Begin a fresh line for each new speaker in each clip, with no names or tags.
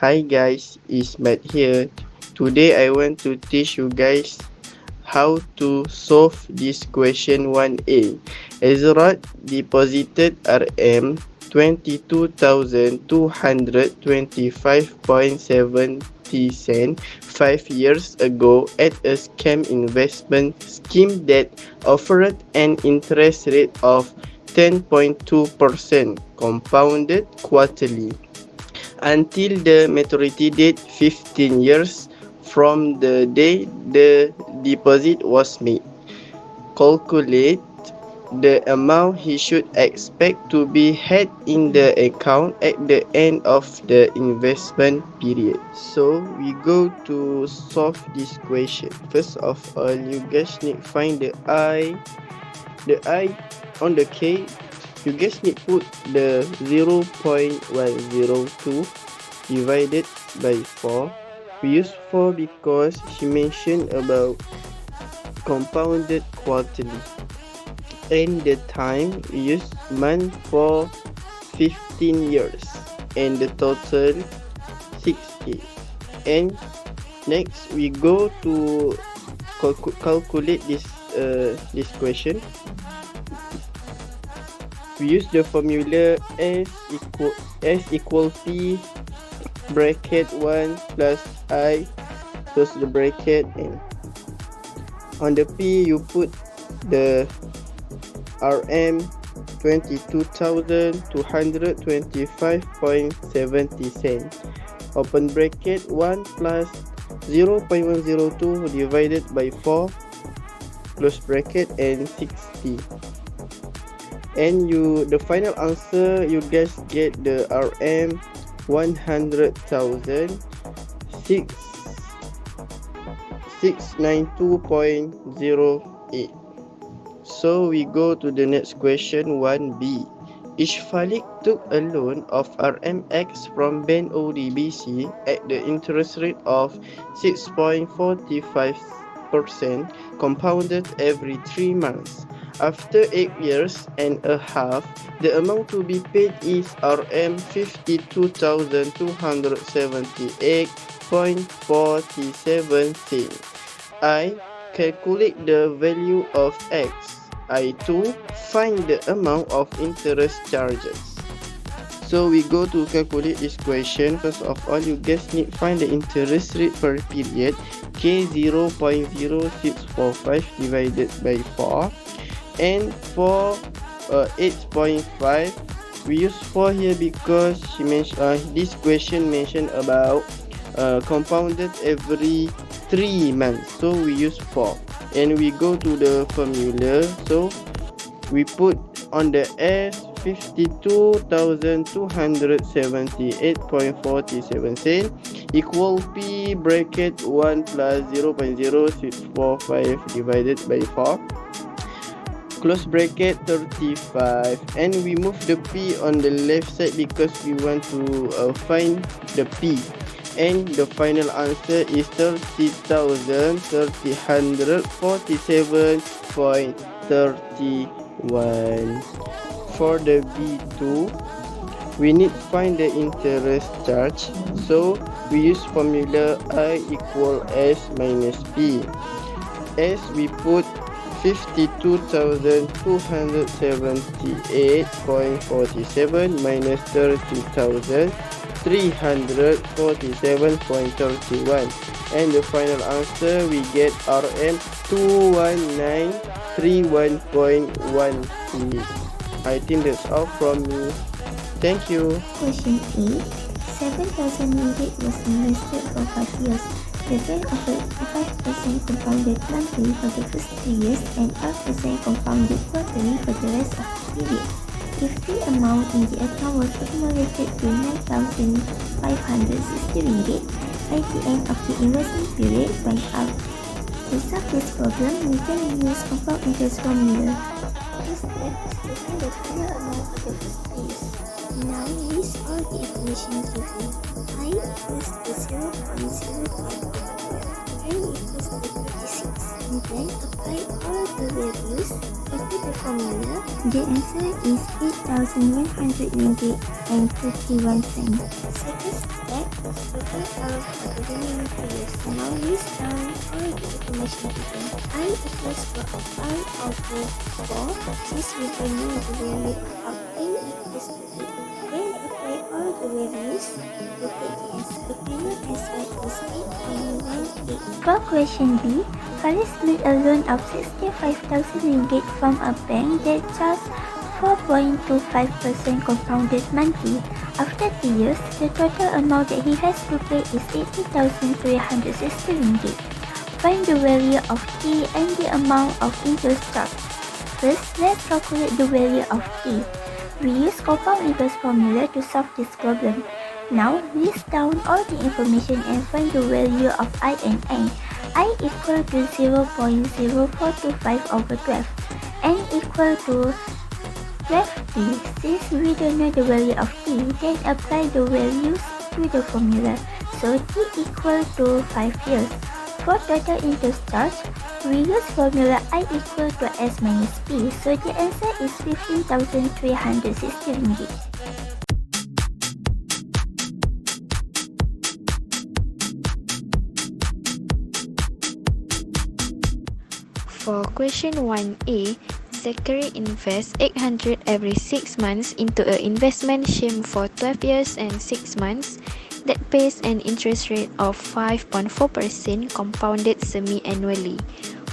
Hi guys, it's Matt here. Today I want to teach you guys how to solve this question 1A. Ezra deposited RM 22,225.70 5 years ago at a scam investment scheme that offered an interest rate of 10.2% compounded quarterly until the maturity date 15 years from the day the deposit was made. Calculate the amount he should expect to be had in the account at the end of the investment period. So we go to solve this question. First of all, you guys need find the I on the K. You guys need put the 0.102 divided by 4. We use 4 because she mentioned about compounded quarterly. And the time we use month for 15 years. And the total 6 days. And next we go to calculate this question. We use the formula S equal P bracket 1 plus I close the bracket, and on the P you put the RM 22,225.70 cents. Open bracket 1 plus 0.102 divided by 4 close bracket and 60. And the final answer you guys get the RM 100,692.08. So we go to the next question 1B. Ishfalik took a loan of RMX from Bank ODBC at the interest rate of 6.45% compounded every 3 months. After 8 years and a half, the amount to be paid is RM 52,278.47 cents. I calculate the value of X. I2 find the amount of interest charges. So we go to calculate this question. First of all, you guys need find the interest rate per period. K 0.0645 divided by 4. And for 8.5, we use 4 here because she mentioned this question mentioned about compounded every 3 months, so we use 4. And we go to the formula, so we put on the S 52,278.47 cents equal P bracket 1 plus 0.0645 divided by 4 close bracket 35, and we move the P on the left side because we want to find the P, and the final answer is 30,347.31. For the B2, we need find the interest charge, so we use formula I equal S minus P. S we put 52,278.47 minus 30,347.31, and the final answer we get RM 21931.16. I think that's all from me. Thank you.
Question A. 7,000 ringgit was invested for 5 years. The bank offered 5% compounded monthly for the first 3 years and 5% compounded quarterly for the rest of the period. If the amount in the account was accumulated to 9,560 ringgit by the end of the investment period, find out. To solve this problem, we can use compound interest formula. First step is to find the final amount for the first 3 years. Now list all the information given. I equals to 0.05. n equals to 36. And then apply all the values into the formula. The answer is 8,100 ringgit and 51 cents. Second step, total out the remaining figures. Now list down all the information given. I equals to 5 over 4, since we don't know the value of n equals to 8. Then apply all the values to get the answer. The final answer is 8.18. For question B, Faris made a loan of 65,000 ringgit from a bank that charged 4.25% compounded monthly. After 3 years, the total amount that he has to pay is 80,360 ringgit. Find the value of T and the amount of interest charged. First, let's calculate the value of T. We use compound interest formula to solve this problem. Now, list down all the information and find the value of I and N. I equal to 0.0425 over 12. N equal to 12t. Since we don't know the value of t, then apply the values to the formula. So t equal to 5 years. For total interest charge, we use formula I equal to S minus P. So the answer is 15,360 ringgit.
For question 1A, Zachary invests 800 every 6 months into an investment scheme for 12 years and 6 months that pays an interest rate of 5.4% compounded semi-annually.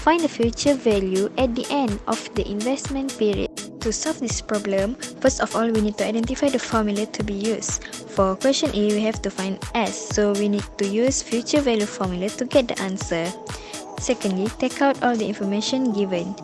Find the future value at the end of the investment period. To solve this problem, first of all, we need to identify the formula to be used. For question A, we have to find S, so we need to use future value formula to get the answer. Secondly, take out all the information given.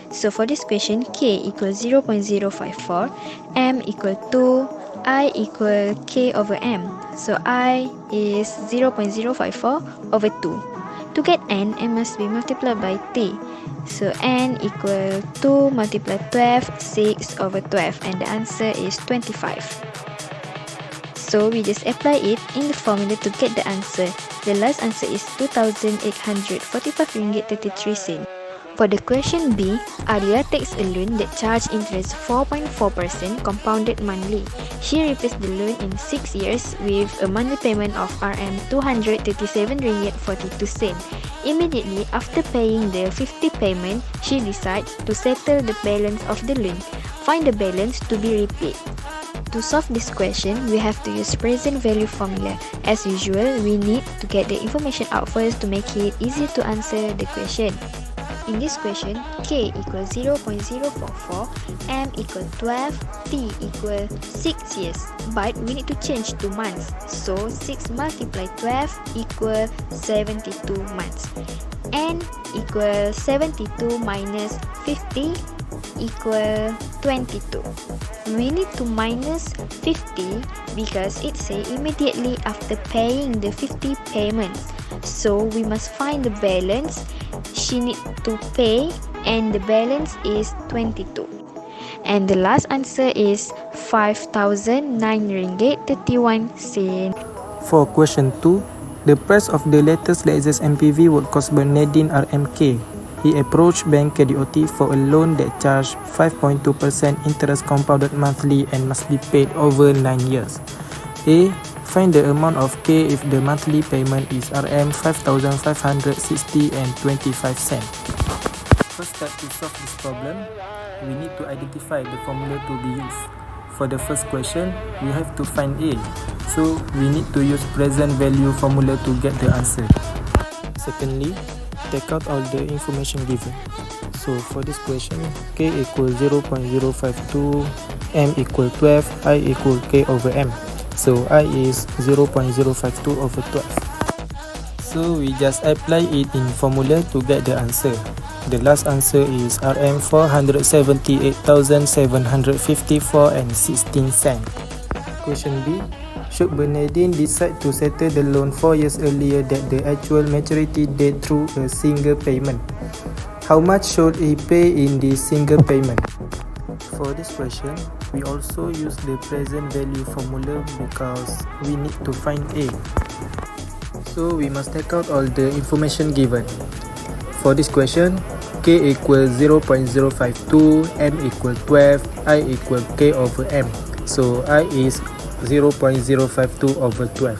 So for this question, K equals 0.054, M equal 2, I equal K over M. So I is 0.054 over 2. To get N, M must be multiplied by T. So N equal 2 multiplied 12, 6 over 12, and the answer is 25. So we just apply it in the formula to get the answer. The last answer is 2,845 ringgit 33 cents. For the question B, Arya takes a loan that charges interest 4.4% compounded monthly. She repays the loan in 6 years with a monthly payment of Rm 237 ringgit 42 cents. Immediately after paying the 50 payment, she decides to settle the balance of the loan. Find the balance to be repaid. To solve this question, we have to use present value formula. As usual, we need to get the information out first to make it easy to answer the question. In this question, K equals 0.044, M equals 12, T equals 6 years. But we need to change to months. So 6 multiplied 12 equals 72 months. N equals 72 minus 50 equal 22. We need to minus 50 because it says immediately after paying the 50 payments. So we must find the balance she need to pay, and the balance is 22. And the last answer is 5,009 ringgit 31 cents.
For question 2, the price of the latest Lexus MPV would cost Bernardine RMK. He approached Bank KDOT for a loan that charged 5.2% interest compounded monthly and must be paid over 9 years. A. Find the amount of K if the monthly payment is Rm 5,560 and 25 cents. First step to solve this problem, we need to identify the formula to be used. For the first question, we have to find A. So we need to use present value formula to get the answer. Secondly, take out all the information given. So for this question, K equals 0.052, M equal 12, I equal K over M. So I is 0.052 over 12. So we just apply it in formula to get the answer. The last answer is Rm 478,754 and 16 cents. Question B. Should Bernardine decide to settle the loan 4 years earlier than the actual maturity date through a single payment? How much should he pay in this single payment? For this question, we also use the present value formula because we need to find A. So we must take out all the information given. For this question, K equals 0.052, M equals 12, I equals K over M. So I is 0.052 over 12.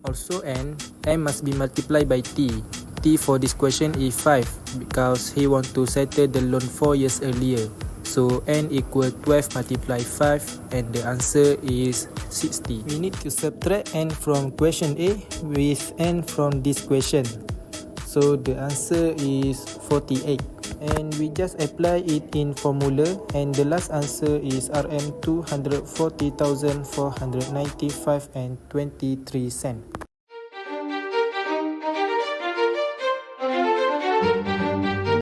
Also M must be multiplied by T. T for this question is 5 because he want to settle the loan 4 years earlier. So N equals 12 multiplied 5 and the answer is 60. We need to subtract N from question A with N from this question. So the answer is 48. And we just apply it in formula and the last answer is RM 240,495 and 23 cents.